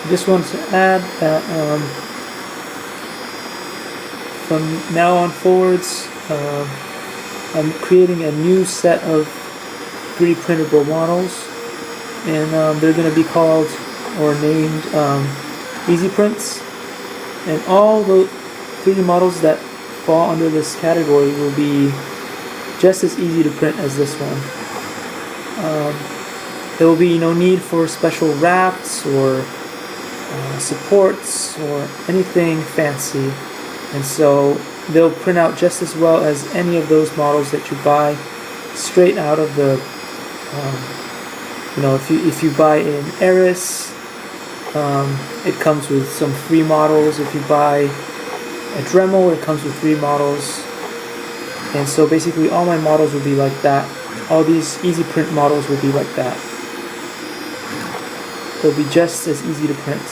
just want to add that from now on forwards, I'm creating a new set of 3D printable models, and they're going to be called or named Easy Prints, and all the 3D models that fall under this category will be just as easy to print as this one. There will be no need for special wraps or supports or anything fancy, and so they'll print out just as well as any of those models that you buy straight out of the if you buy in Eris, it comes with some free models. If you buy a Dremel, it comes with 3 models. And so basically all my models will be like that. All these easy print models will be like that. They'll be just as easy to print.